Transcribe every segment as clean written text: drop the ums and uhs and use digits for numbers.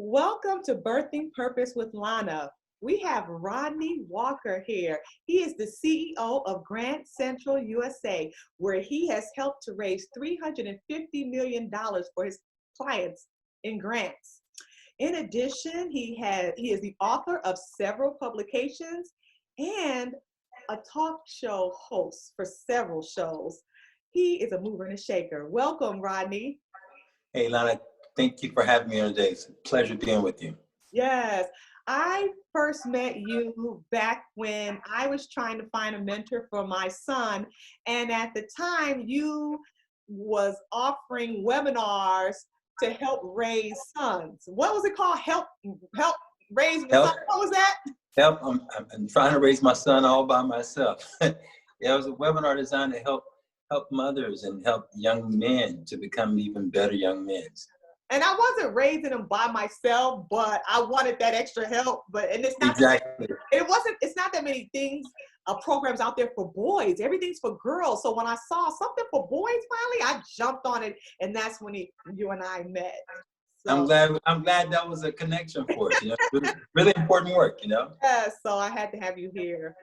Welcome to Birthing Purpose with Lana. We have Rodney Walker here. He is the CEO of Grant Central USA, where he has helped to raise $350 million for his clients in grants. In addition, he is the author of several publications and a talk show host for several shows. He is a mover and a shaker. Welcome, Rodney. Hey, Lana, thank you for having me on today. It's a pleasure being with you. Yes, I first met you back when I was trying to find a mentor for my son. And at the time, you was offering webinars to help raise sons. What was it called? Help raise my son. What was that? Help. I'm trying to raise my son all by myself. Yeah, it was a webinar designed to help mothers and help young men to become even better young men. And I wasn't raising them by myself, but I wanted that extra help. It's not exactly. It's not that many things, programs out there for boys. Everything's for girls. So when I saw something for boys, finally, I jumped on it, and that's when you and I met. So, I'm glad that was a connection for us. Really important work. Yes. So I had to have you here.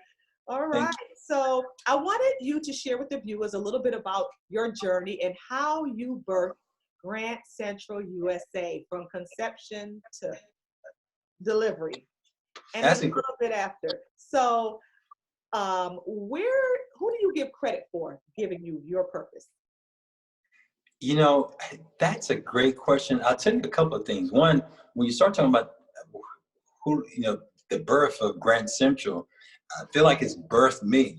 All right. So I wanted you to share with the viewers a little bit about your journey and how you birthed Grant Central USA from conception to delivery, and a little bit after. So, who do you give credit for giving you your purpose? That's a great question. I'll tell you a couple of things. One, when you start talking about the birth of Grant Central, I feel like it's birthed me.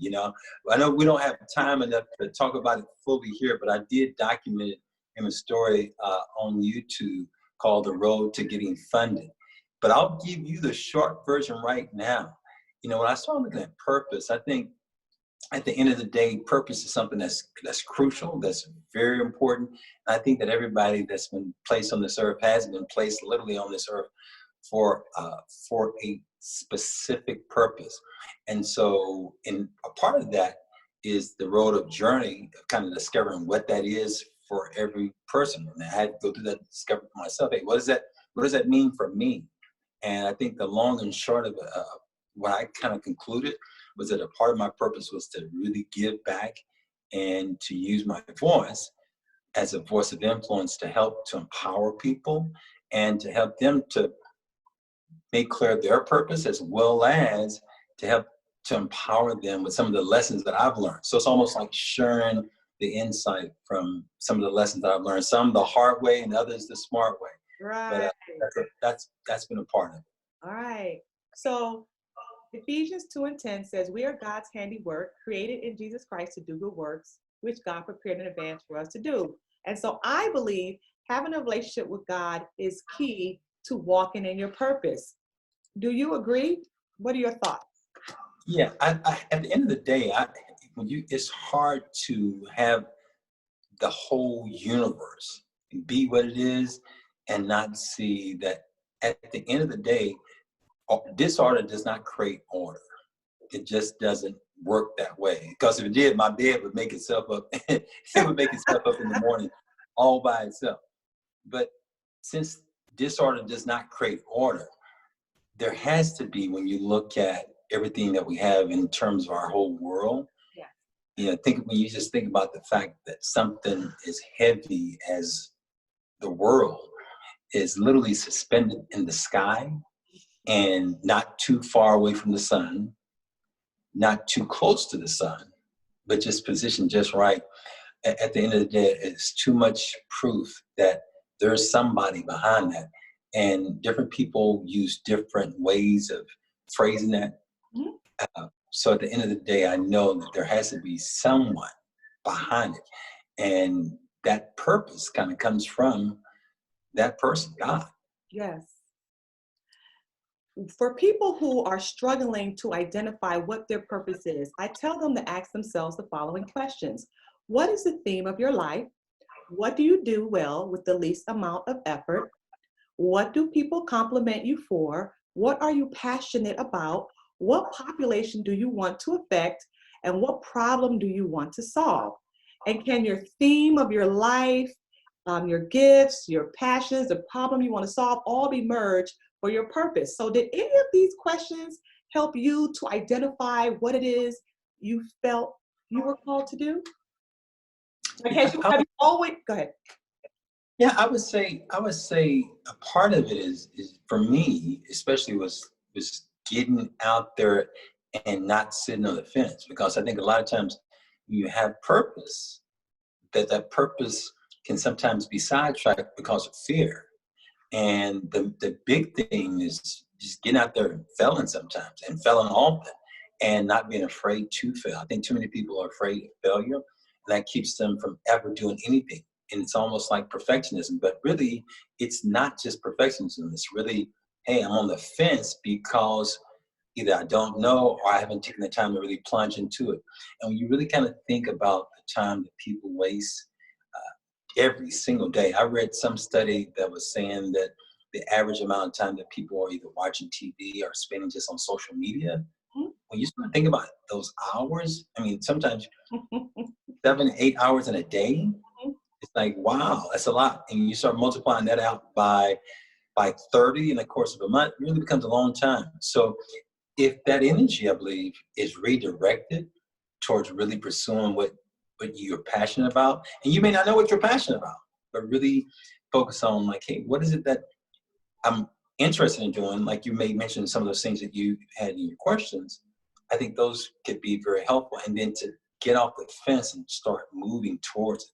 I know we don't have time enough to talk about it fully here, but I did document it in a story on YouTube called The Road to Getting Funded. But I'll give you the short version right now. When I started looking at purpose, I think at the end of the day, purpose is something that's crucial, that's very important. And I think that everybody that's been placed on this earth has been placed literally on this earth for a specific purpose. And so a part of that is the road of journey of kind of discovering what that is for every person. And I had to go through that discovery for myself. Hey, what does that mean for me? And I think the long and short of what I kind of concluded was that a part of my purpose was to really give back and to use my voice as a voice of influence to help to empower people and to help them to make clear their purpose, as well as to help to empower them with some of the lessons that I've learned. So it's almost like sharing the insight from some of the lessons that I've learned, some the hard way and others the smart way. Right. But that's been a part of it. All right. So Ephesians 2:10 says, we are God's handiwork, created in Jesus Christ to do good works, which God prepared in advance for us to do. And so I believe having a relationship with God is key to walking in your purpose. Do you agree? What are your thoughts? Yeah, I at the end of the day, it's hard to have the whole universe be what it is and not see that at the end of the day, disorder does not create order. It just doesn't work that way. Because if it did, my bed would make itself up. It would make itself up in the morning all by itself. But since disorder does not create order, there has to be, when you look at everything that we have in terms of our whole world, when you just think about the fact that something as heavy as the world is literally suspended in the sky and not too far away from the sun, not too close to the sun, but just positioned just right. At the end of the day, it's too much proof that there's somebody behind that. And different people use different ways of phrasing that. So at the end of the day, I know that there has to be someone behind it. And that purpose kind of comes from that person, God. Yes. For people who are struggling to identify what their purpose is, I tell them to ask themselves the following questions. What is the theme of your life? What do you do well with the least amount of effort? What do people compliment you for? What are you passionate about? What population do you want to affect? And what problem do you want to solve? And can your theme of your life your gifts, your passions, the problem you want to solve, all be merged for your purpose. So did any of these questions help you to identify what it is you felt you were called to do? Like, have you always, go ahead. Yeah, I would say a part of it is for me, especially was getting out there and not sitting on the fence, because I think a lot of times you have purpose, that purpose can sometimes be sidetracked because of fear. And the big thing is just getting out there and failing sometimes, and failing often, and not being afraid to fail. I think too many people are afraid of failure, and that keeps them from ever doing anything. And it's almost like perfectionism, but really, it's not just perfectionism. It's really, hey, I'm on the fence because either I don't know or I haven't taken the time to really plunge into it. And when you really kind of think about the time that people waste every single day. I read some study that was saying that the average amount of time that people are either watching TV or spending just on social media, Mhm. when you start thinking about those hours, I mean, sometimes 7, 8 hours in a day, it's like, wow, that's a lot. And you start multiplying that out by 30 in the course of a month, it really becomes a long time. So if that energy, I believe, is redirected towards really pursuing what you're passionate about, and you may not know what you're passionate about, but really focus on like, hey, what is it that I'm interested in doing? Like you may mention some of those things that you had in your questions. I think those could be very helpful, and then to get off the fence and start moving towards it.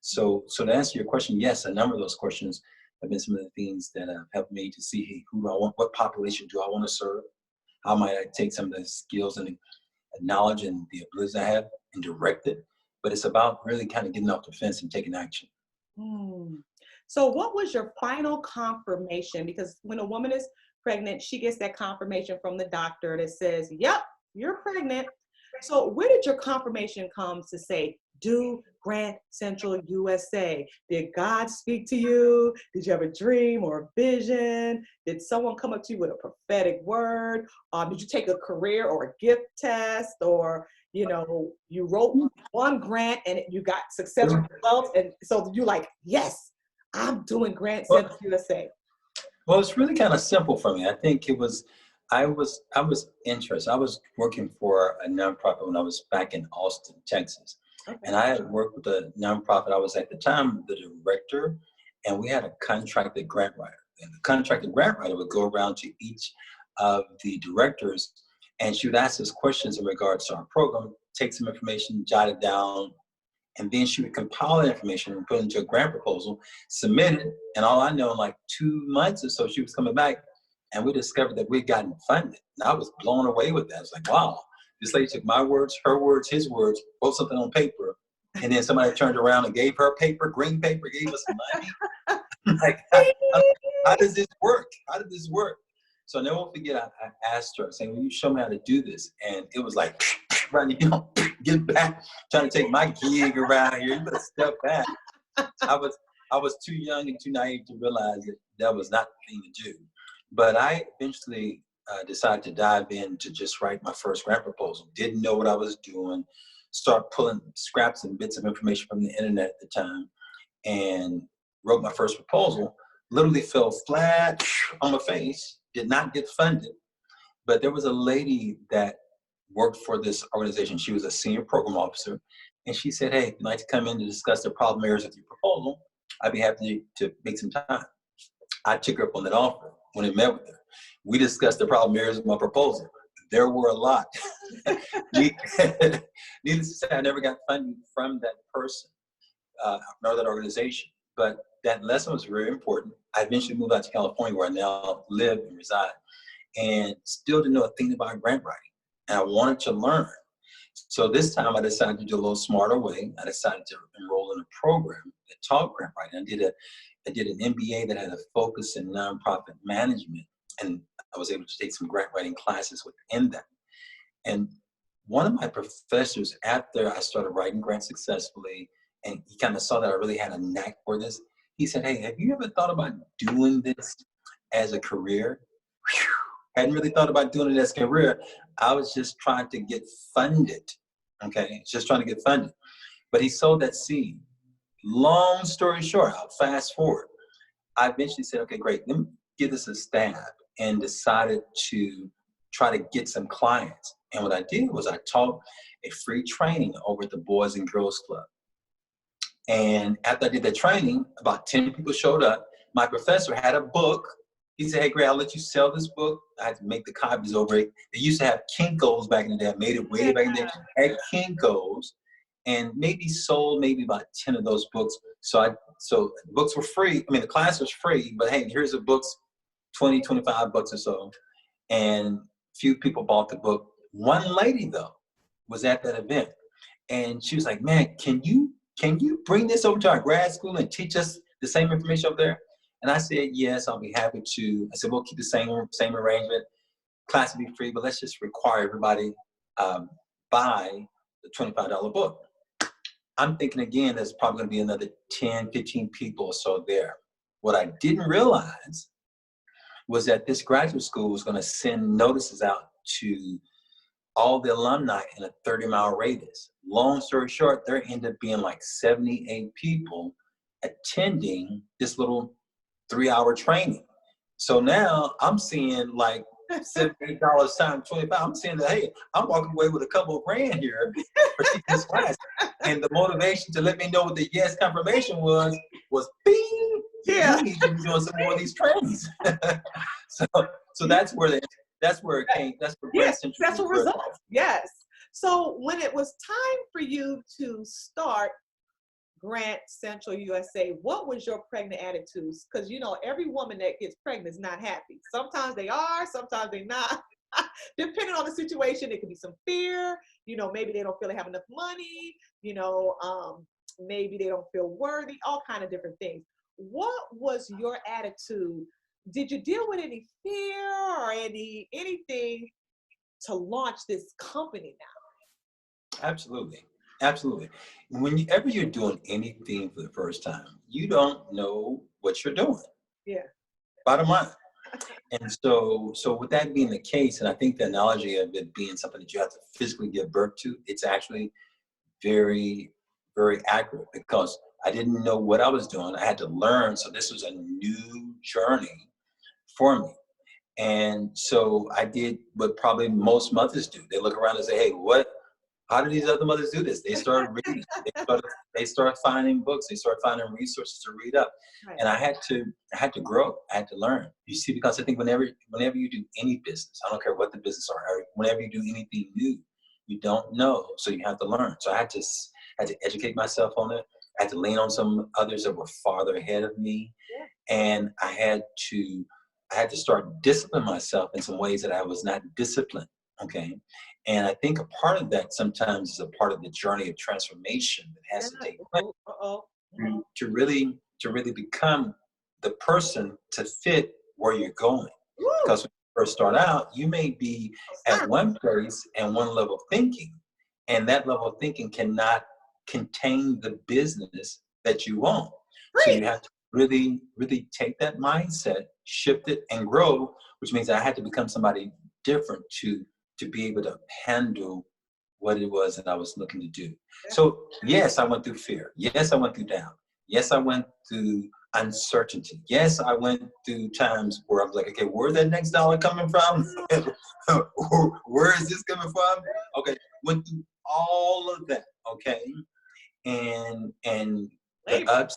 So to answer your question, yes, a number of those questions have been some of the things that have helped me to see, hey, who do I want, what population do I want to serve, how might I take some of the skills and knowledge and the abilities I have and direct it. But it's about really kind of getting off the fence and taking action. Hmm. So what was your final confirmation? Because when a woman is pregnant, she gets that confirmation from the doctor that says, yep, you're pregnant. So where did your confirmation come to say, do Grant Central USA? Did God speak to you? Did you have a dream or a vision? Did someone come up to you with a prophetic word? Did you take a career or a gift test? Or, you wrote one grant and you got successful results. And so you like, yes, I'm doing Grant Well, Central USA. well, it's really kind of simple for me. I think it was, I was interested. I was working for a nonprofit when I was back in Austin, Texas. Okay. And I had worked with a nonprofit. I was at the time the director, and we had a contracted grant writer. And the contracted grant writer would go around to each of the directors, and she would ask us questions in regards to our program, take some information, jot it down, and then she would compile that information and put it into a grant proposal, submit it, and all I know, in like 2 months or so, she was coming back, and we discovered that we'd gotten funded. And I was blown away with that. I was like, wow, this lady took my words, her words, his words, wrote something on paper, and then somebody turned around and gave her paper, green paper, gave us money. Like, how does this work? How did this work? So I never will forget, I asked her, saying, will you show me how to do this? And it was like, Rodney, get back, trying to take my gig around here. You better step back. I was too young and too naive to realize that that was not the thing to do. But I eventually decided to dive in to just write my first grant proposal. Didn't know what I was doing. Start pulling scraps and bits of information from the internet at the time, and wrote my first proposal. Literally fell flat on my face. Did not get funded. But there was a lady that worked for this organization. She was a senior program officer. And she said, hey, if you'd like to come in to discuss the problem areas of your proposal, I'd be happy to make some time. I took her up on that offer when I met with her. We discussed the problem areas of my proposal. There were a lot. Needless to say, I never got funding from that person, nor that organization. But that lesson was very important. I eventually moved out to California, where I now live and reside, and still didn't know a thing about grant writing. And I wanted to learn. So this time I decided to do a little smarter way. I decided to enroll in a program that taught grant writing. I did an MBA that had a focus in nonprofit management, and I was able to take some grant writing classes within that. And one of my professors, after I started writing grants successfully, and he kind of saw that I really had a knack for this, he said, hey, have you ever thought about doing this as a career? Whew. Hadn't really thought about doing it as a career. I was just trying to get funded. Okay, just trying to get funded. But he sowed that seed. long story short, I'll fast forward. I eventually said, okay, great, let me give this a stab, and decided to try to get some clients. And what I did was I taught a free training over at the Boys and Girls Club. And after I did the training, about 10 people showed up. My professor had a book. He said, hey, Greg, I'll let you sell this book. I had to make the copies over it. They used to have Kinko's back in the day. I made it way back in the day. Had Kinko's, and maybe sold maybe about 10 of those books. So the books were free. I mean, the class was free, but hey, here's the books, 20, 25 bucks or so. And few people bought the book. One lady, though, was at that event. And she was like, man, can you bring this over to our grad school and teach us the same information up there? And I said, yes, I'll be happy to. I said, we'll keep the same arrangement. Class will be free, but let's just require everybody buy the $25 book. I'm thinking, again, there's probably going to be another 10, 15 people or so there. What I didn't realize was that this graduate school was going to send notices out to all the alumni in a 30-mile radius. Long story short, there ended up being like 78 people attending this little 3-hour training. So now I'm seeing like $78 times 25. I'm saying that, hey, I'm walking away with a couple of grand here for teaching this class. And the motivation to let me know what the yes confirmation was bing, Yeah. you need to be doing some more of these trainings. so that's where it came. That's where yes, that's a result. Yes. So when it was time for you to start Grant Central USA, what was your pregnant attitudes? Because you know, every woman that gets pregnant is not happy. Sometimes they are, sometimes they're not. Depending on the situation, it could be some fear. You know, maybe they don't feel they have enough money. You know, maybe they don't feel worthy. All kind of different things. What was your attitude? Did you deal with any fear or anything to launch this company now? Absolutely. Absolutely. Whenever you're doing anything for the first time, you don't know what you're doing. Yeah. Bottom line. And so with that being the case, and I think the analogy of it being something that you have to physically give birth to, it's actually very, very accurate, because I didn't know what I was doing. I had to learn. So this was a new journey for me. And so I did what probably most mothers do. They look around and say, hey, how do these other mothers do this? They started reading. They started finding books. They started finding resources to read up. Right. And I had to grow. I had to learn. You see, because I think whenever you do any business, I don't care what the business are, whenever you do anything new, you don't know, so you have to learn. So I had to educate myself on it. I had to lean on some others that were farther ahead of me, and I had to start disciplining myself in some ways that I was not disciplined. Okay. And I think a part of that sometimes is a part of the journey of transformation that has to take place to really become the person to fit where you're going. Because when you first start out, you may be at one place and one level of thinking, and that level of thinking cannot contain the business that you want. So you have to really, really take that mindset, shift it, and grow, which means I had to become somebody different to be able to handle what it was that I was looking to do. So yes, I went through fear. Yes, I went through doubt. Yes, I went through uncertainty. Yes, I went through times where I was like, okay, where's that next dollar coming from? Where is this coming from? Okay, went through all of that. Okay, and the ups,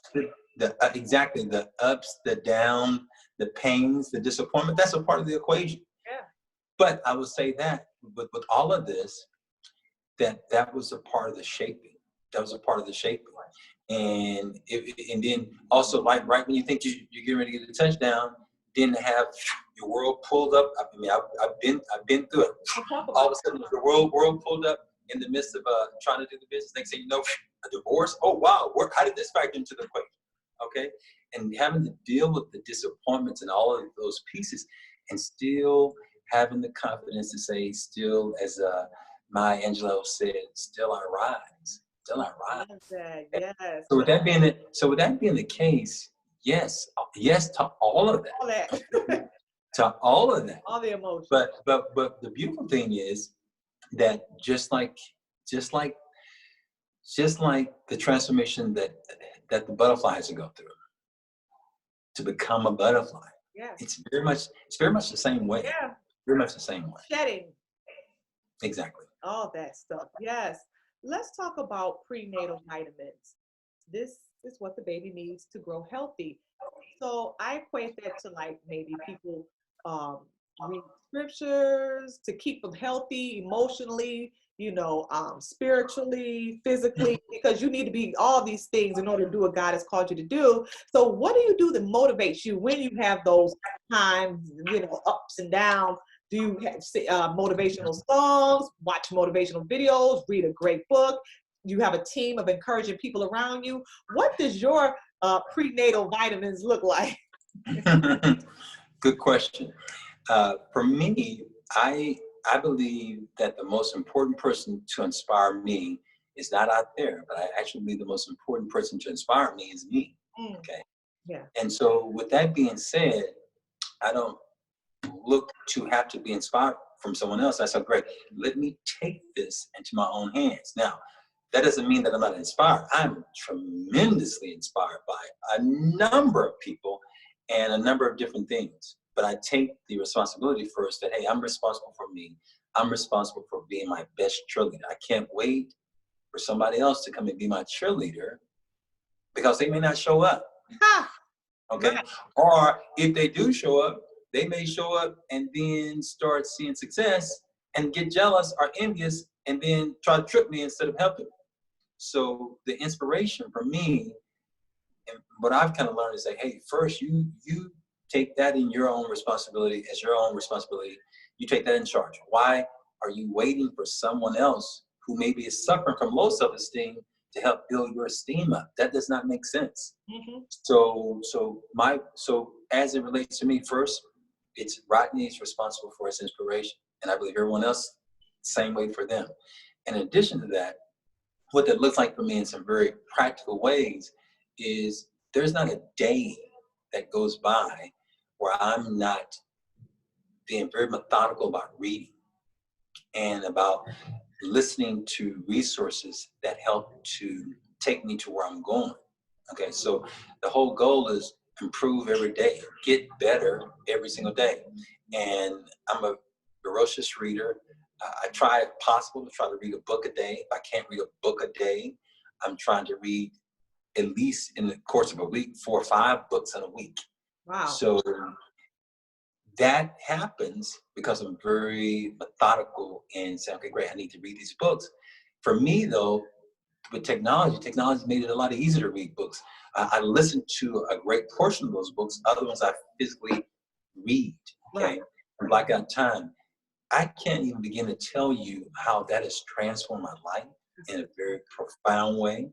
exactly, the ups, the downs, the pains, the disappointment. That's a part of the equation. But I would say that with all of this, that was a part of the shaping. That was a part of the shaping. And then also, like, right when you think you're getting ready to get a touchdown, then have your world pulled up. I mean, I've been through it. All of a sudden, the world pulled up in the midst of trying to do the business. Next thing you know, a divorce. Oh wow, how did this factor into the equation? Okay, and having to deal with the disappointments and all of those pieces, and still having the confidence to say, still, as Maya Angelou said, still I rise. Still I rise. Yes. So with that being the case, yes to all of that. All that. To all of that. All the emotions. But the beautiful thing is that just like the transformation that that the butterfly has to go through to become a butterfly. Yes. It's very much the same way. Yeah. Very much the same way. Shedding. Exactly. All that stuff. Yes. Let's talk about prenatal vitamins. This is what the baby needs to grow healthy. So I equate that to like maybe people um, read scriptures to keep them healthy emotionally, spiritually, physically, because you need to be all these things in order to do what God has called you to do. So what do you do that motivates you when you have those times, ups and downs? Do you have motivational songs, watch motivational videos, read a great book? You have a team of encouraging people around you. What does your prenatal vitamins look like? Good question. For me, I believe that the most important person to inspire me is not out there, but I actually believe the most important person to inspire me is me. Okay. Yeah. And so with that being said, I don't look to have to be inspired from someone else. I said, great, let me take this into my own hands. Now, that doesn't mean that I'm not inspired. I'm tremendously inspired by a number of people and a number of different things. But I take the responsibility first that, hey, I'm responsible for me. I'm responsible for being my best cheerleader. I can't wait for somebody else to come and be my cheerleader because they may not show up. Okay. Right. Or if they do show up, they may show up and then start seeing success and get jealous or envious and then try to trip me instead of helping. So the inspiration for me, and what I've kind of learned is that, hey, first you take that in your own responsibility as your own responsibility. You take that in charge. Why are you waiting for someone else who maybe is suffering from low self-esteem to help build your esteem up? That does not make sense. Mm-hmm. So as it relates to me, first, it's Rodney's responsible for his inspiration. And I believe everyone else, same way for them. And in addition to that, what that looks like for me in some very practical ways is there's not a day that goes by where I'm not being very methodical about reading and about listening to resources that help to take me to where I'm going. Okay, so the whole goal is improve every day, get better every single day. And I'm a ferocious reader. I try, if possible, to try to read a book a day. If I can't read a book a day, I'm trying to read at least in the course of a week, 4 or 5 books in a week. Wow. So that happens because I'm very methodical and saying, okay, great, I need to read these books. For me, though, with technology made it a lot easier to read books. I listen to a great portion of those books. Other ones I physically read, okay, right. and block out time. I can't even begin to tell you how that has transformed my life in a very profound way.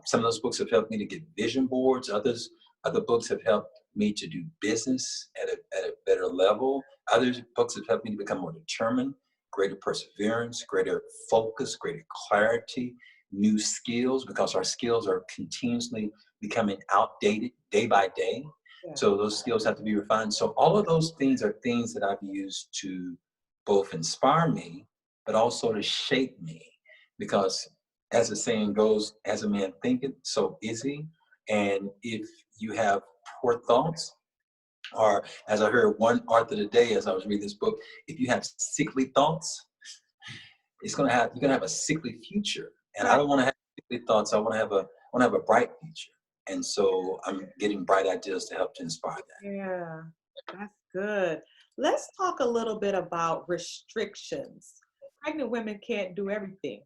Some of those books have helped me to get vision boards. Other books have helped me to do business at a better level. Other books have helped me to become more determined, greater perseverance, greater focus, greater clarity, new skills, because our skills are continuously becoming outdated day by day. Yeah. So those skills have to be refined. So all of those things are things that I've used to both inspire me, but also to shape me. Because as the saying goes, as a man thinketh, so is he. And if you have poor thoughts, or as I heard one author today as I was reading this book, if you have sickly thoughts, you're gonna have a sickly future. And I don't want to have sickly thoughts. I want to have a bright future. And so I'm getting bright ideas to help to inspire that. Yeah, that's good. Let's talk a little bit about restrictions. Pregnant women can't do everything.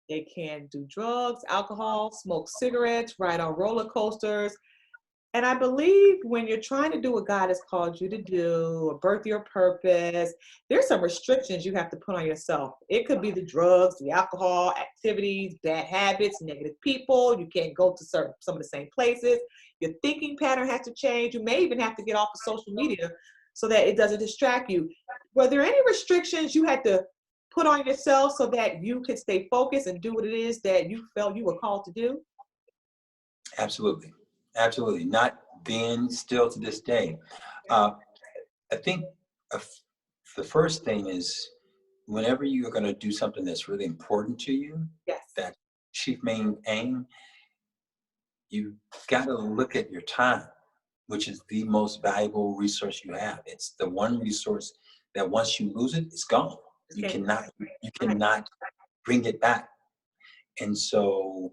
They can't do drugs, alcohol, smoke cigarettes, ride on roller coasters. And I believe when you're trying to do what God has called you to do, or birth your purpose, there's some restrictions you have to put on yourself. It could be the drugs, the alcohol, activities, bad habits, negative people. You can't go to some of the same places. Your thinking pattern has to change. You may even have to get off of social media so that it doesn't distract you. Were there any restrictions you had to put on yourself so that you could stay focused and do what it is that you felt you were called to do? Absolutely. Absolutely. Not then, still to this day. I think the first thing is whenever you're going to do something that's really important to you, yes, that chief main aim, you've got to look at your time, which is the most valuable resource you have. It's the one resource that once you lose it, it's gone. You Okay. cannot bring it back. And so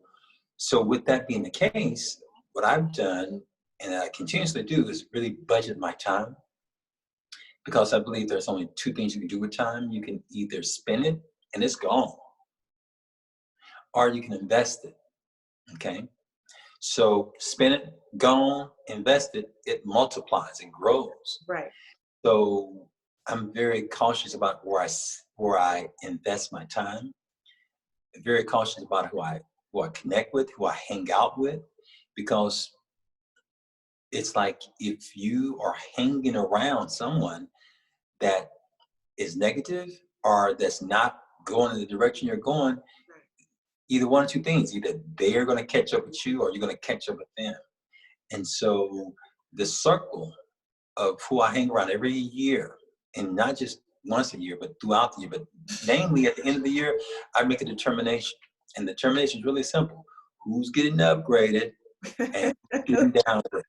with that being the case, what I've done and I continuously do is really budget my time, because I believe there's only two things you can do with time. You can either spend it and it's gone, or you can invest it. Okay. So spend it, gone, invest it, it multiplies, it grows. Right. So I'm very cautious about where I invest my time. Very cautious about who I connect with, who I hang out with, because it's like if you are hanging around someone that is negative or that's not going in the direction you're going, either one or two things: either they're going to catch up with you or you're going to catch up with them. And so the circle of who I hang around every year, and not just once a year, but throughout the year, but namely at the end of the year, I make a determination. And the determination is really simple: who's getting upgraded and getting downgraded.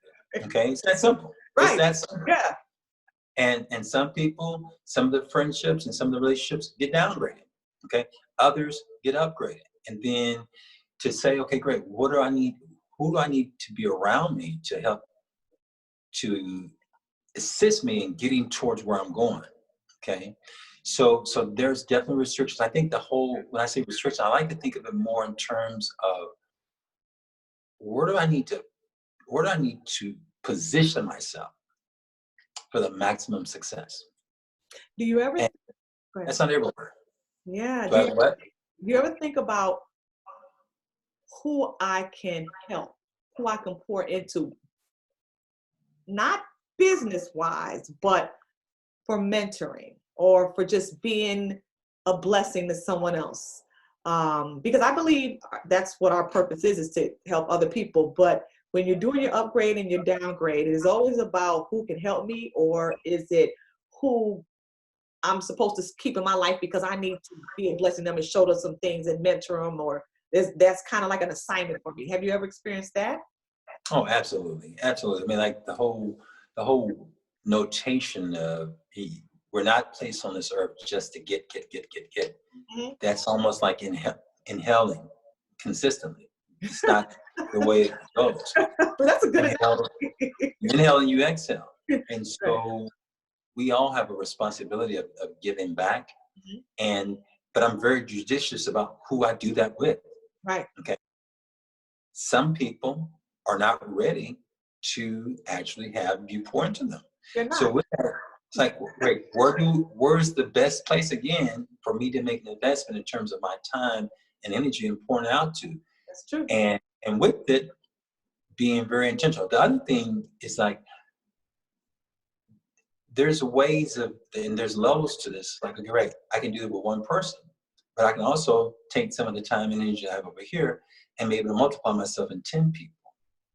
Okay, it's that simple. Right. It's that simple. Yeah. And some people, some of the friendships and some of the relationships get downgraded. Okay, others get upgraded. And then to say, okay, great, what do I need? Who do I need to be around me to help to assist me in getting towards where I'm going? Okay, so there's definitely restrictions. I think when I say restriction, I like to think of it more in terms of where do I need to position myself for the maximum success. Do you ever? And that's not everywhere. Yeah. But what? Do you ever think about who I can help, who I can pour into, not business-wise, but for mentoring or for just being a blessing to someone else? Because I believe that's what our purpose is to help other people. But when you're doing your upgrade and your downgrade, it is always about who can help me, or is it who I'm supposed to keep in my life because I need to be a blessing to them and show them some things and mentor them, or that's kind of like an assignment for me. Have you ever experienced that? Oh, absolutely, absolutely. I mean, like the whole notation of we're not placed on this earth just to get. Mm-hmm. That's almost like inhaling consistently. It's not the way it goes. But that's a good You inhale and you exhale. And so Right. we all have a responsibility of giving back. Mm-hmm. But I'm very judicious about who I do that with. Right. Okay. Some people are not ready to actually have you pour into them. They're not. So with that, it's like, wait, where's the best place again for me to make an investment in terms of my time and energy and pouring out to? That's true. And with it being very intentional. The other thing is like, there's ways and there's levels to this. Like, okay, right, I can do it with one person, but I can also take some of the time and energy I have over here and be able to multiply myself in 10 people.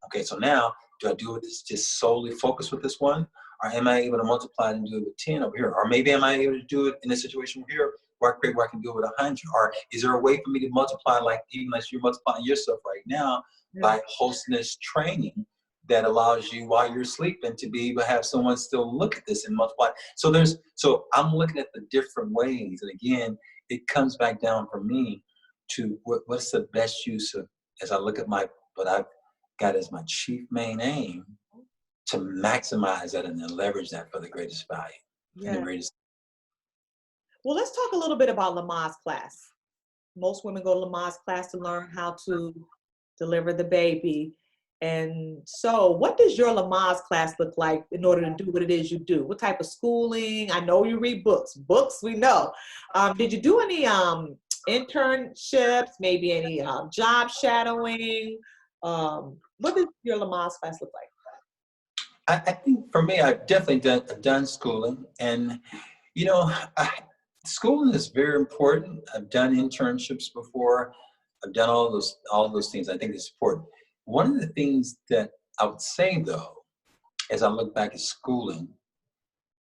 Okay, so now do I do it just solely focus with this one? Or am I able to multiply it and do it with 10 over here? Or maybe am I able to do it in a situation here where I can do it with 100? Or is there a way for me to multiply, like even as you're multiplying yourself right now, by hosting this training that allows you while you're sleeping to be able to have someone still look at this and multiply? So I'm looking at the different ways. And again, it comes back down for me to what's the best use of, as I look at what I've got as my chief main aim, to maximize that and then leverage that for the greatest value. Yeah. And the greatest. Well, let's talk a little bit about Lamaze Class. Most women go to Lamaze Class to learn how to deliver the baby. And so what does your Lamaze Class look like in order to do what it is you do? What type of schooling? I know you read books. Books, we know. Did you do any internships, maybe any job shadowing? What does your Lamaze Class look like? I think for me, I've definitely done schooling, and schooling is very important. I've done internships before. I've done all those things. I think it's important. One of the things that I would say, though, as I look back at schooling,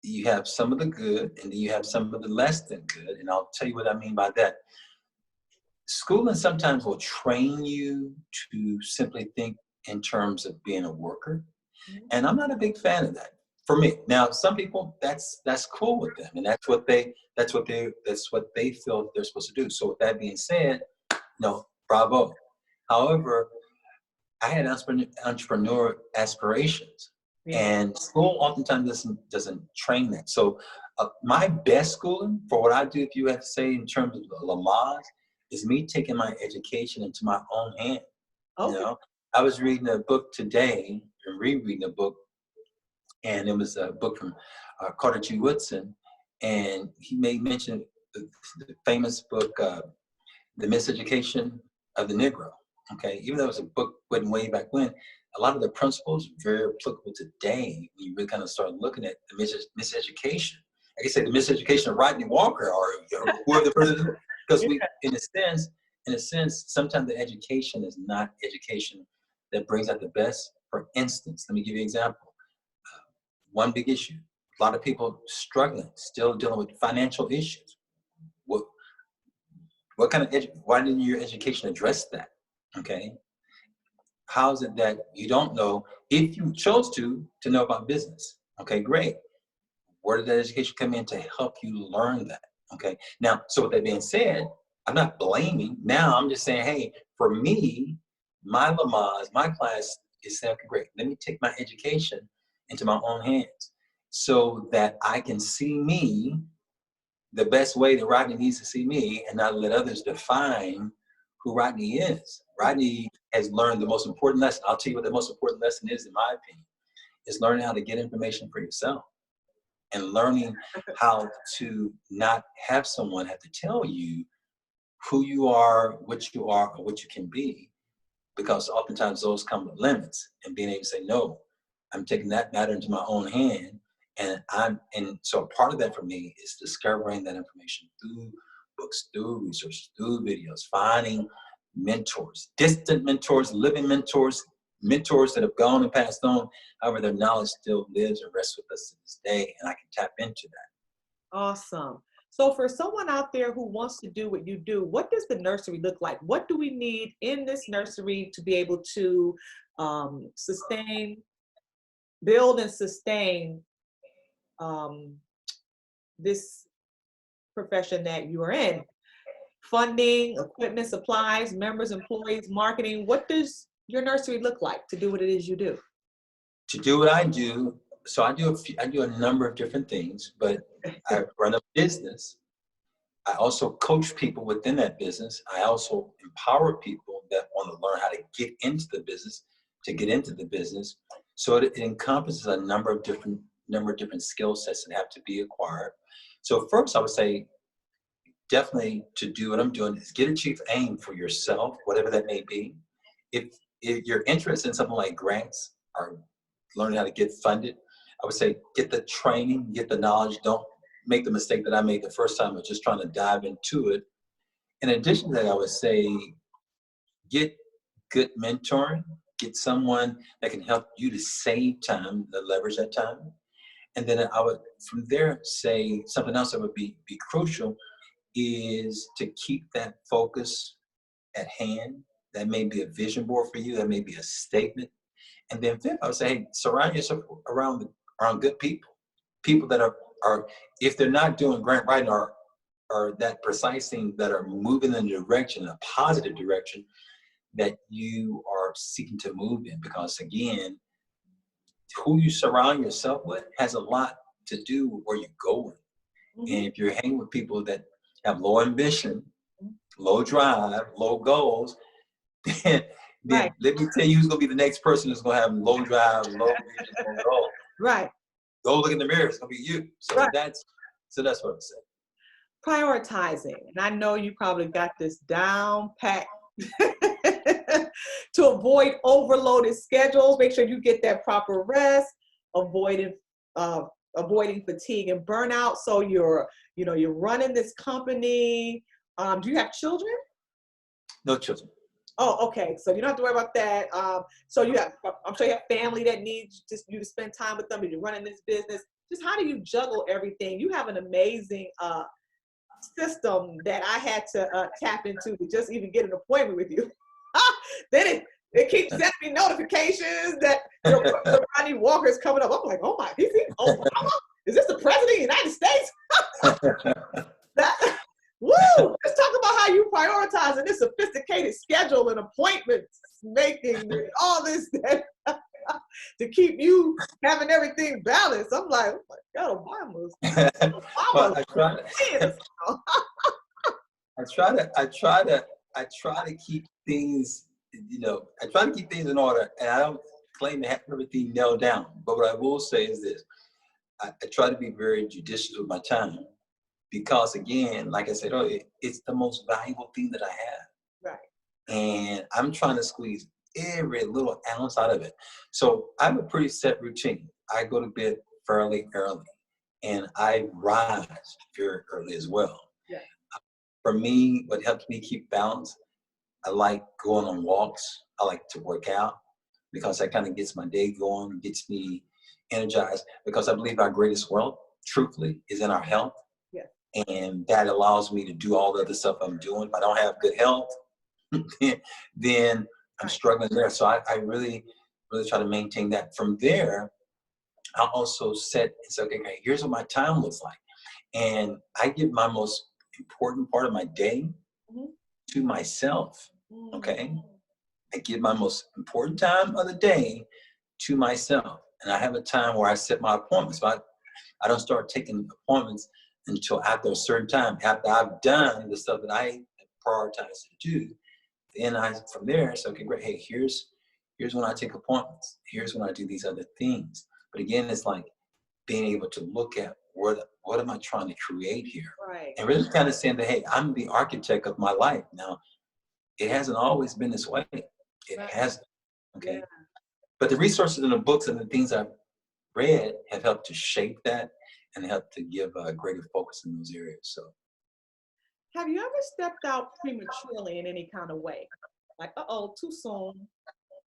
you have some of the good, and then you have some of the less than good, and I'll tell you what I mean by that. Schooling sometimes will train you to simply think in terms of being a worker. Mhm. And I'm not a big fan of that for me. Now, some people, that's cool with them, and that's what they feel they're supposed to do. So with that being said, no, bravo. However, I had entrepreneur aspirations, Yeah. and school oftentimes doesn't train that. So my best schooling for what I do, if you have to say in terms of Lamaze, is me taking my education into my own hand. You Okay. know, I was reading a book today, and rereading a book, and it was a book from Carter G. Woodson, and he made mention the famous book, The Miseducation of the Negro. Okay, even though it was a book written way back when, a lot of the principles are very applicable today when you really kind of start looking at the miseducation. Like I say, the miseducation of Rodney Walker or whoever the person is, because we, in a sense, sometimes the education is not education that brings out the best. For instance, let me give you an example. One big issue: a lot of people struggling, still dealing with financial issues. What kind of why didn't your education address that? Okay, how is it that you don't know, if you chose to know about business? Okay, great. Where did that education come in to help you learn that? Okay, now, so with that being said, I'm not blaming. Now I'm just saying, hey, for me, my Lamaze, my class is saying, okay, great. Let me take my education into my own hands so that I can see me the best way that Rodney needs to see me, and not let others define who Rodney is. Rodney has learned the most important lesson. I'll tell you what the most important lesson is, in my opinion, is learning how to get information for yourself, and learning how to not have someone have to tell you who you are, or what you can be, because oftentimes those come with limits, and being able to say, no, I'm taking that matter into my own hand. And so part of that for me is discovering that information through books, through research, through videos, finding mentors, distant mentors, living mentors, mentors that have gone and passed on. However, their knowledge still lives and rests with us to this day, and I can tap into that. Awesome. So for someone out there who wants to do what you do, what does the nursery look like? What do we need in this nursery to be able to build and sustain this profession that you are in? Funding, equipment, supplies, members, employees, marketing. What does your nursery look like to do what it is you do? To do what I do, so I do a number of different things, but I run a business. I also coach people within that business. I also empower people that want to learn how to get into the business, So it encompasses a number of different skill sets that have to be acquired. So first, I would say, definitely, to do what I'm doing is get a chief aim for yourself, whatever that may be. If you're interested in something like grants or learning how to get funded, I would say get the training, get the knowledge. Don't make the mistake that I made the first time of just trying to dive into it. In addition to that, I would say get good mentoring, get someone that can help you to save time, to leverage that time. And then I would, from there, say something else that would be crucial is to keep that focus at hand. That may be a vision board for you. That may be a statement. And then fifth, I would say, hey, surround yourself around good people. People that are if they're not doing grant writing or that precise thing, that are moving in a positive direction that you are seeking to move in. Because again, who you surround yourself with has a lot to do with where you're going. Mhm. And if you're hanging with people that have low ambition, low drive, low goals, then Right, let me tell you who's gonna be the next person who's gonna have low drive, low vision, low goal. right, Go look in the mirror, it's gonna be you. So right. that's what I'm saying. Prioritizing. And I know you probably got this down pat to avoid overloaded schedules. Make sure you get that proper rest, avoiding avoiding fatigue and burnout. So you're running this company. Do you have children? No children. Oh, okay. So you don't have to worry about that. So I'm sure you have family that needs just you to spend time with them, and you're running this business. Just how do you juggle everything? You have an amazing system that I had to tap into to just even get an appointment with you. then It keeps sending me notifications that Rodney Walker is coming up. I'm like, oh my, Obama? Is this the president of the United States? Woo! Let's talk about how you prioritize in this sophisticated schedule and appointments making and all this to keep you having everything balanced. I'm like, oh my God, Obama's. Well, I try to keep things, I try to keep things in order, and I don't claim to have everything nailed down. But what I will say is this: I try to be very judicious with my time, because again, like I said earlier, it's the most valuable thing that I have. Right. And I'm trying to squeeze every little ounce out of it. So I have a pretty set routine. I go to bed fairly early, and I rise very early as well. Yeah. For me, what helps me keep balance, I like going on walks. I like to work out, because that kind of gets my day going, gets me energized, because I believe our greatest wealth, truthfully, is in our health. Yeah. And that allows me to do all the other stuff I'm doing. If I don't have good health, then I'm struggling there. So I really, really try to maintain that. From there, I also set and say, okay, here's what my time looks like. And I give my most important part of my day to myself. Okay. I give my most important time of the day to myself. And I have a time where I set my appointments. So I don't start taking appointments until after a certain time, after I've done the stuff that I prioritize to do. Then from there, say, okay, great. Hey, here's when I take appointments. Here's when I do these other things. But again, it's like being able to look at what am I trying to create here? Right. And really kind of saying that, hey, I'm the architect of my life. Now, it hasn't always been this way. It hasn't. Okay. Yeah. But the resources and the books and the things I've read have helped to shape that and helped to give a greater focus in those areas. So. Have you ever stepped out prematurely in any kind of way? Like, too soon?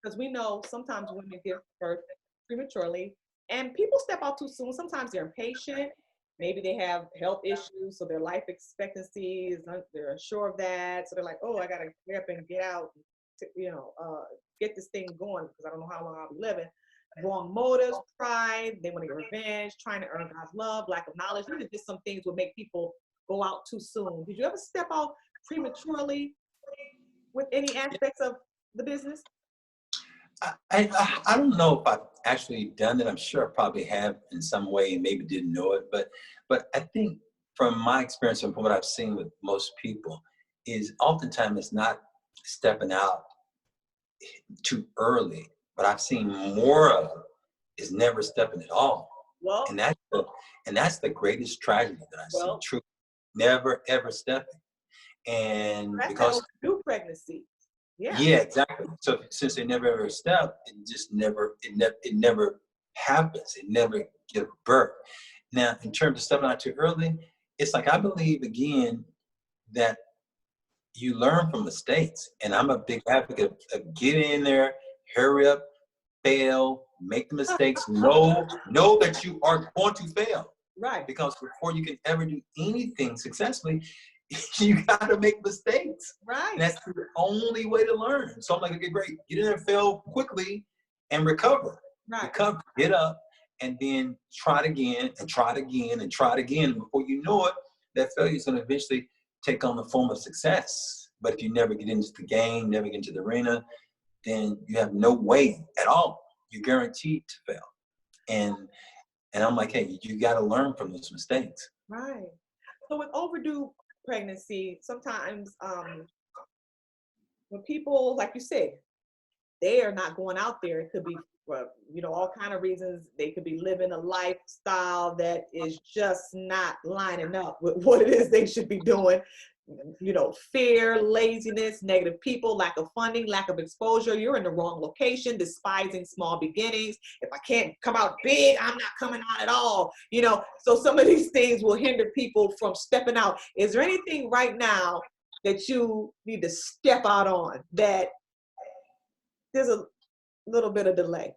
Because we know sometimes women give birth prematurely, and people step out too soon. Sometimes they're impatient. Maybe they have health issues, so their life expectancy is they're unsure of that. So they're like, I got to get up and get out, get this thing going because I don't know how long I'll be living. Wrong motives, pride, they want to get revenge, trying to earn God's love, lack of knowledge. These are just some things will make people go out too soon. Did you ever step out prematurely with any aspects of the business? I don't know if I've actually done it. I'm sure I probably have in some way and maybe didn't know it. But I think from my experience and from what I've seen with most people is oftentimes it's not stepping out too early. What I've seen more of is never stepping at all. Well, and that's the greatest tragedy that I see. True, never ever stepping. And that's because new pregnancy. Yeah, exactly. So since they never ever step, it never happens. It never gives birth. Now, in terms of stepping out too early, it's like I believe again that you learn from mistakes, and I'm a big advocate of getting in there, hurry up, fail, make the mistakes, know that you are going to fail. Right. Because before you can ever do anything successfully, you got to make mistakes. Right. And that's the only way to learn. So I'm like, okay, great. Get in there, fail quickly, and recover. Right. Recover, get up, and then try it again, and try it again, and try it again. And before you know it, that failure is going to eventually take on the form of success. But if you never get into the game, never get into the arena, then you have no way at all. You're guaranteed to fail. And I'm like, hey, you got to learn from those mistakes. Right. So with overdue pregnancy, sometimes when people, like you said, they are not going out there, it could be all kind of reasons. They could be living a lifestyle that is just not lining up with what it is they should be doing. Fear, laziness, negative people, lack of funding, lack of exposure. You're in the wrong location, despising small beginnings. If I can't come out big, I'm not coming out at all. So some of these things will hinder people from stepping out. Is there anything right now that you need to step out on that there's a little bit of delay?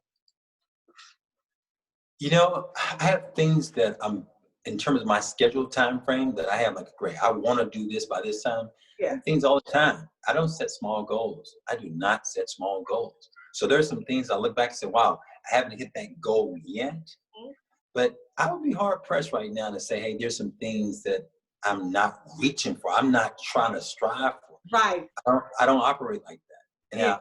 I have things that I'm in terms of my scheduled time frame that I have, like, great, I want to do this by this time. Yeah. Things all the time. I don't set small goals. I do not set small goals. So there's some things I look back and say, wow, I haven't hit that goal yet. Mhm. But I would be hard pressed right now to say, hey, there's some things that I'm not reaching for. I'm not trying to strive for. Right. I don't operate like that. And Yeah.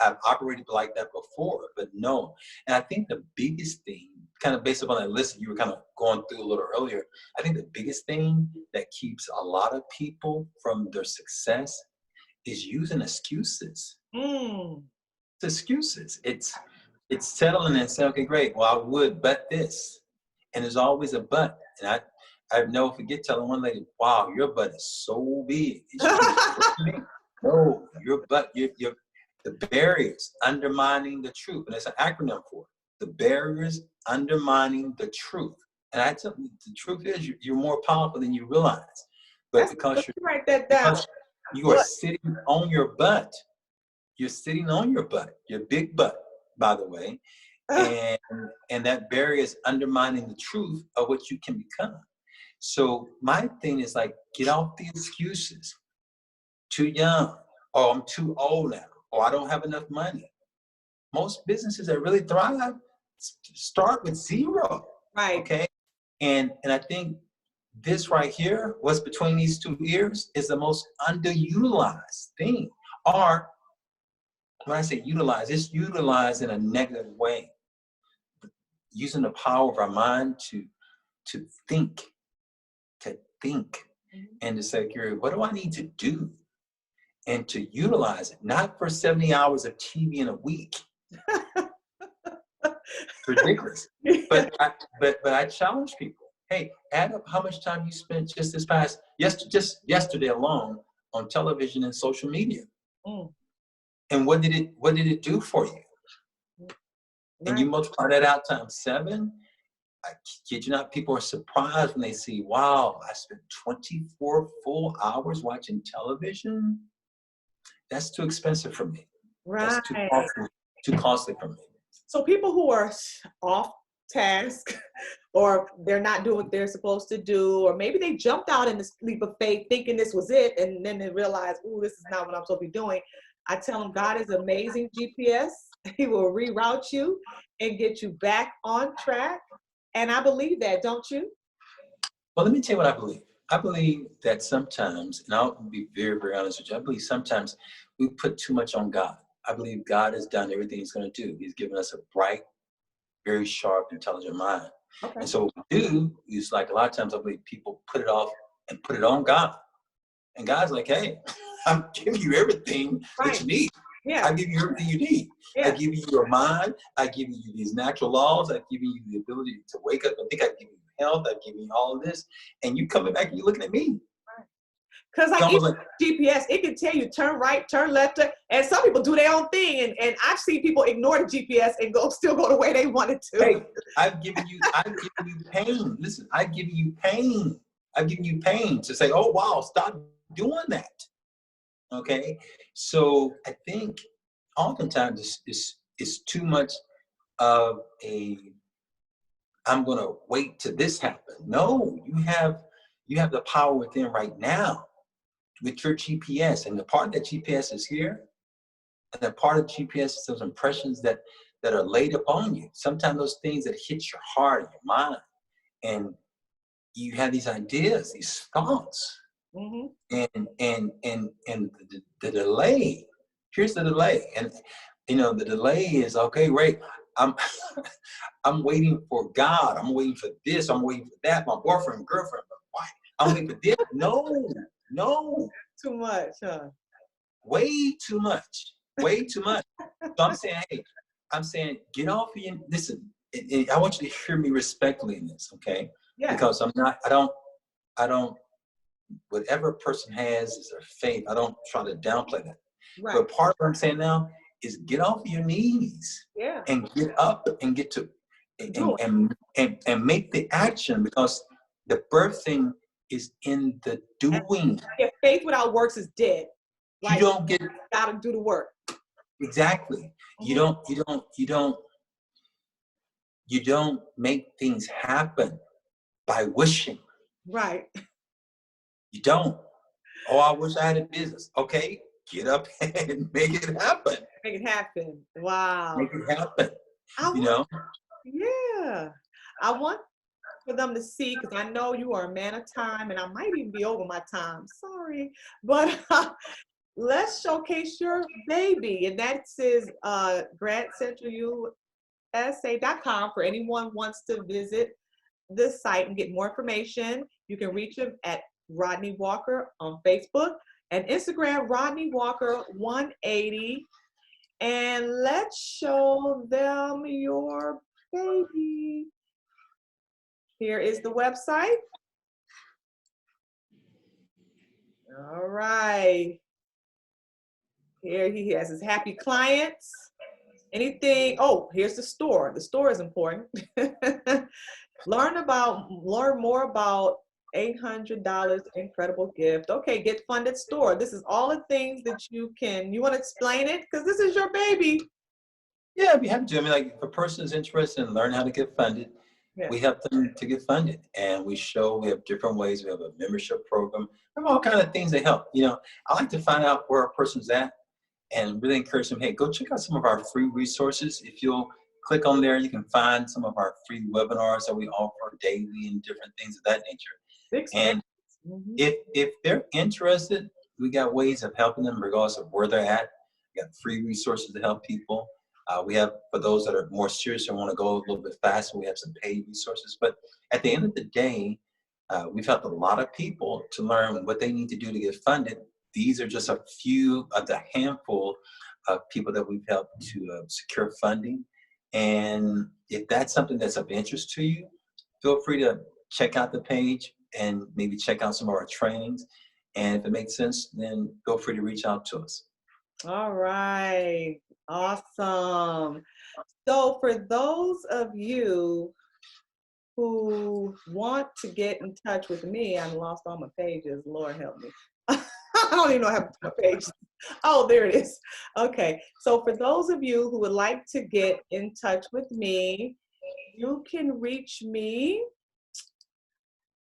I've operated like that before, but no. And I think the biggest thing, kind of based upon that list that you were kind of going through a little earlier, I think the biggest thing that keeps a lot of people from their success is using excuses. Mm. It's excuses. It's settling and saying, okay, great. Well, I would, but this. And there's always a but. And I never forget telling one lady, wow, your butt is so big. No, your butt, you're the barriers undermining the truth. And it's an acronym for it. The barriers undermining the truth. And I tell you, the truth is you're more powerful than you realize. But because write that down. You are sitting on your butt. You're sitting on your butt, your big butt, by the way. And that barrier is undermining the truth of what you can become. So my thing is like, get off the excuses. Too young, or I'm too old now, or I don't have enough money. Most businesses that really thrive start with zero. Right. Okay. And I think this right here, what's between these two ears, is the most underutilized thing. Or when I say utilize, it's utilized in a negative way. Using the power of our mind to think, and to say, Gary, what do I need to do? And to utilize it, not for 70 hours of TV in a week. It's ridiculous. But I challenge people. Hey, add up how much time you spent just yesterday alone on television and social media. Mm. And what did it do for you? Right. And you multiply that out times 7. I kid you not, people are surprised when they see, wow, I spent 24 full hours watching television. That's too expensive for me. Right. That's too costly for me. So people who are off task, or they're not doing what they're supposed to do, or maybe they jumped out in the leap of faith thinking this was it, and then they realize, oh, this is not what I'm supposed to be doing. I tell them God is amazing GPS. He will reroute you and get you back on track. And I believe that, don't you? Well, let me tell you what I believe. I believe that sometimes, and I'll be very, very honest with you, I believe sometimes we put too much on God. I believe God has done everything he's going to do. He's given us a bright, very sharp, intelligent mind. Okay. And so what we do is, like, a lot of times I believe people put it off and put it on God. And God's like, hey, I'm giving you everything that you need. Yeah. I give you everything you need. Yeah. I give you your mind. I give you these natural laws. I give you the ability to wake up and think. I give you health. I give you all of this. And you coming back and you're looking at me. Because like GPS, it can tell you turn right, turn left, and some people do their own thing. And I've seen people ignore the GPS and still go the way they wanted to. Hey, I've given you pain. Listen, I've given you pain. I've given you pain to say, oh, wow, stop doing that. Okay, so I think oftentimes it's too much of I'm gonna wait till this happens. No, you have the power within right now with your GPS, and the part of that GPS is here, and the part of GPS is those impressions that are laid upon you. Sometimes those things that hit your heart and your mind, and you have these ideas, these thoughts. Mm-hmm. And the delay, here's the delay. And the delay is, okay, right, I'm waiting for God, I'm waiting for this, I'm waiting for that, my boyfriend, girlfriend, my wife, I'm waiting for this. No. Too much, huh? Way too much. So I'm saying, get off of your, listen, I want you to hear me respectfully in this, okay? Yeah. Because I don't, whatever a person has is their faith. I don't try to downplay that. Right. But part of what I'm saying now is get off your knees, and get up and get to and make the action, because the birthing is in the doing. Yeah, faith without works is dead. Like, you gotta do the work. Exactly. Mm-hmm. You don't make things happen. by wishing. Right. You don't. Oh, I wish I had a business. Okay, get up and make it happen. Make it happen. Wow. Make it happen. I You want, know? yeah. I want for them to see, because I know you are a man of time, and I might even be over my time. Sorry. But let's showcase your baby. And that is grandcentralusa.com for anyone who wants to visit this site and get more information. You can reach him at Rodney Walker on Facebook and Instagram, Rodney Walker 180. And let's show them your baby. Here is the website. All right. Here he has his happy clients. Anything, oh, here's the store. The store is important. Learn more about $800 incredible gift. Okay, get funded store. This is all the things that you want to explain it? Because this is your baby. Yeah, I'd be happy to. I mean, like, if a person is interested in learning how to get funded, Yeah. we help them to get funded. And we have different ways. We have a membership program. We have all kinds of things that help. You know, I like to find out where a person's at and really encourage them, hey, go check out some of our free resources. If you'll click on there, you can find some of our free webinars that we offer daily and different things of that nature. And if they're interested, we got ways of helping them regardless of where they're at. We got free resources to help people. We have, for those that are more serious and want to go a little bit faster, we have some paid resources. But at the end of the day, we've helped a lot of people to learn what they need to do to get funded. These are just a few of the handful of people that we've helped to secure funding. And if that's something that's of interest to you, feel free to check out the page and maybe check out some of our trainings. And if it makes sense, then feel free to reach out to us. All right. Awesome. So for those of you who want to get in touch with me, I lost all my pages. Lord help me. I don't even know how to put my pages. Oh, there it is. Okay. So for those of you who would like to get in touch with me, you can reach me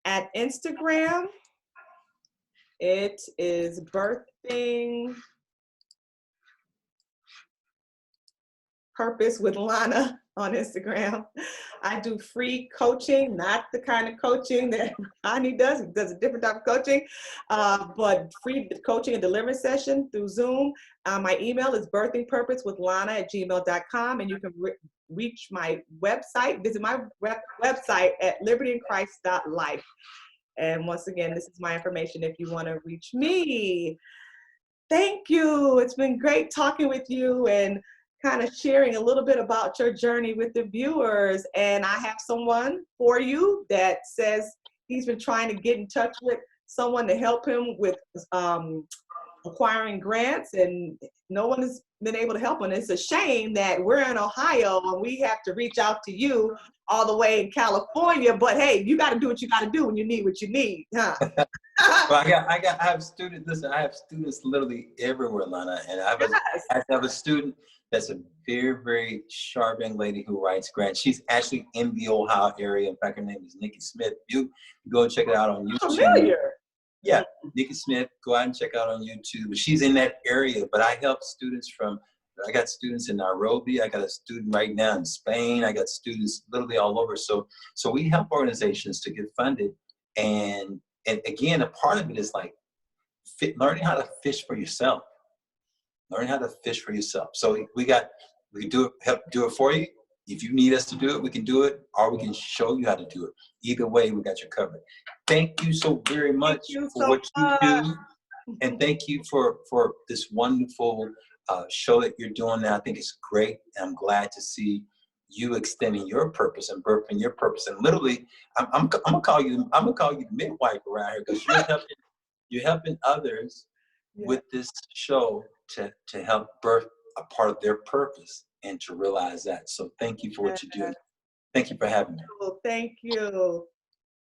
at Instagram. It is Birthing Purpose with Lana on Instagram. I do free coaching, not the kind of coaching that Ani does. He does a different type of coaching, but free coaching and deliverance session through Zoom. My email is birthingpurposewithlana@gmail.com, and you can reach my website, visit my website at libertyinchrist.life. And once again, this is my information if you want to reach me. Thank you. It's been great talking with you and kind of sharing a little bit about your journey with the viewers. And I have someone for you that says he's been trying to get in touch with someone to help him with acquiring grants, and no one has been able to help him. It's a shame that we're in Ohio and we have to reach out to you all the way in California, but hey, you got to do what you got to do when you need what you need, huh? Well, I have students. Listen, I have students literally everywhere, Lana, and I have a student that's a very, very sharp young lady who writes grants. She's actually in the Ohio area. In fact, her name is Nikki Smith. You go and check it out on YouTube. Familiar. Yeah, Nikki Smith. Go out and check out on YouTube. She's in that area, but I help students I got students in Nairobi. I got a student right now in Spain. I got students literally all over. So we help organizations to get funded. And again, a part of it is like learning how to fish for yourself. Learn how to fish for yourself. So we can help do it for you. If you need us to do it, we can do it, or we can show you how to do it. Either way, we got you covered. Thank you so very much for what you do. And thank you for this wonderful show that you're doing now. I think it's great. And I'm glad to see you extending your purpose and birthing your purpose. And literally, I'm gonna call you the midwife around here, because you're helping others with this show to help birth a part of their purpose and to realize that. So thank you for what you do. Thank you for having me. Well, thank you.